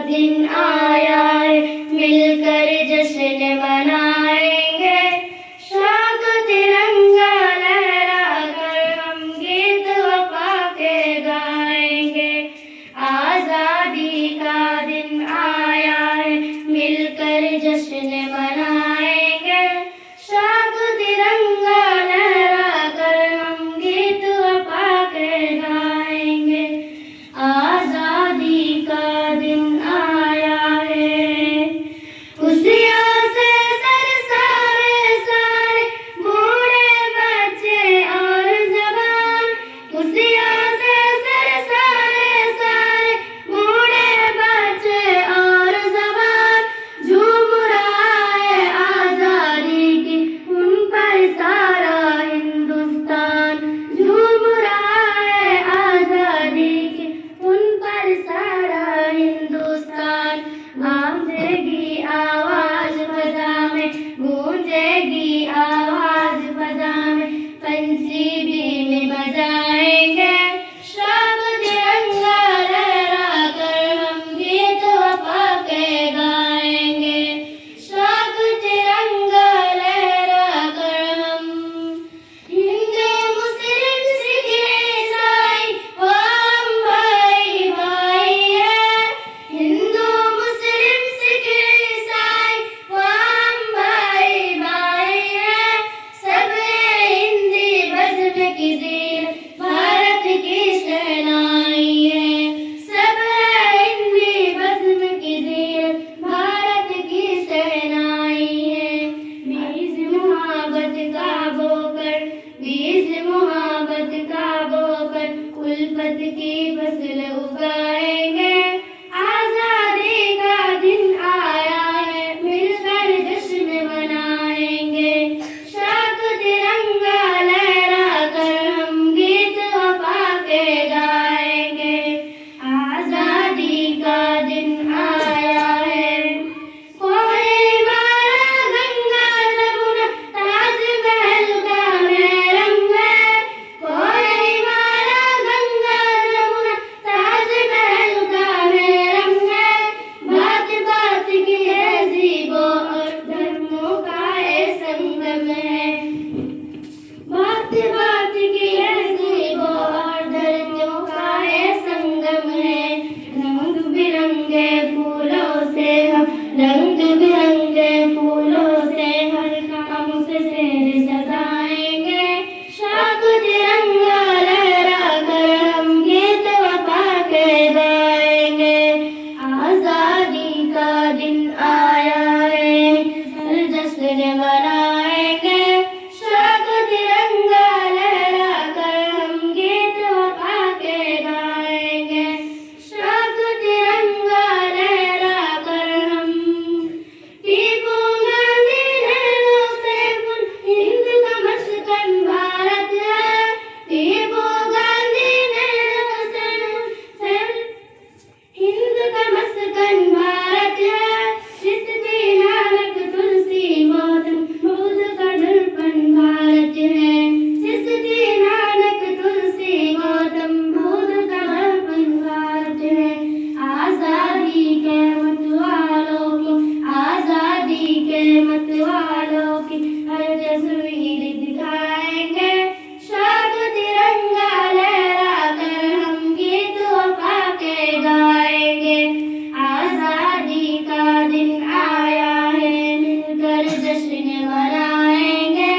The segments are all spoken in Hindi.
दिन आया है, मिलकर जश्न मनाएंगे। शाद तिरंगा लहरा कर हम गीत वफा के गाएंगे। आजादी का दिन आया है, मिलकर जश्न मनाएंगे। शाद तिरंगा लहरा कर हम गीत वफा के गाएंगे। आजादी का दिन आया है, खुशियों से सरसारे सारे बूढ़े बच्चे और जवान। खुशियों से सरसारे सारे बूढ़े बच्चे और जवान। झूम रहा है आजादी की उन पर सारा हिंदुस्तान। झूम रहा है आजादी की उन पर सारा हिंदुस्तान। गूंजेगी आवाज फजा में, गूंजेगी आवाज फजा में, पंछी भी बजाएंगे। शाद तिरंगा लहरा कर हम गीत वफा के गाएंगे। शाद तिरंगा लहरा कर हम हिंदू मुस्लिम सिख ईसाई वो हम भाई भाई है। हिंदू मुस्लिम सिख ईसाई वो हम भाई भाई है। सब हिंदी बज़्म की ज़ीर भारत की शहनाई है। सब हिंदी बज़्म की ज़ीर भारत की शहनाई है। बीज मुहब्बत का बोकर, बीज मुहब्बत का बोकर उल्फत की फसल उगाएंगे। आजादी का दिन आया है, मिलकर जश्न मनाएंगे। शाद तिरंगा लहरा कर हम गीत वफा के गाएंगे। आजादी का दिन आया है, कोई मारा गंगा जमुना ताजमहल का महरम है। कोई मारा गंगा जमुना ताजमहल का महरम है। बात बात की तहज़ीबों और धर्मों का ये संगम है। बात बात की तहज़ीबों और धर्मों का ये संगम है। रंग बिरंगे फूलों से हम, रंग बिरंगे फूलों से हर काम से सेर सजाएंगे। शाद तिरंगा लहरा कर हम गीत वफा के गाएंगे। आजादी का दिन आया है, हर जश्न मनाएंगे। शाद तिरंगा लहरा कर हम गीत वफा के गाएंगे। शाद तिरंगा लहरा कर हम टीपू गांधी नेहरू से हिंद का मस्कन भारत है। टीपू गांधी नेहरू से हिंद का मस्कन भारत है। जिसकी नानक तुलसी गौतम बुद्ध का दर्पण भारत है। जिसकी नानक तुलसी गौतम बुद्ध का दर्पण भारत है। आजादी के मतवालों की, आजादी के मतवालों की हर तस्वीर दिखाएंगे। शाद तिरंगा लहरा कर हम गीत वफा के गाएंगे। आजादी का दिन आया है, मिलकर जश्न मनाएंगे।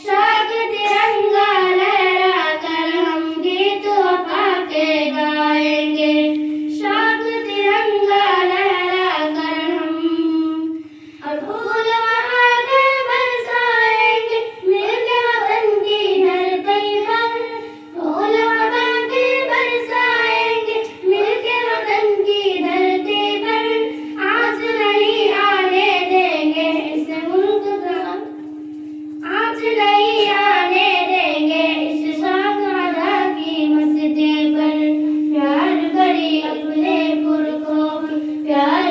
शाद तिरंगा लहरा कर हम गीत वफा के गाएंगे। शाद तिरंगा लहरा कर हम और फूल वहाँ के बरसाएंगे, मिलके वतन की धरती पर। फूल वहाँ के बरसाएंगे, मिलके वतन की धरती पर। आज नहीं आने देंगे इस मुल्क का, आज नहीं आने देंगे इस शाहजहाँ की मस्ती पर। प्यार करी अपने पुरखों, प्यार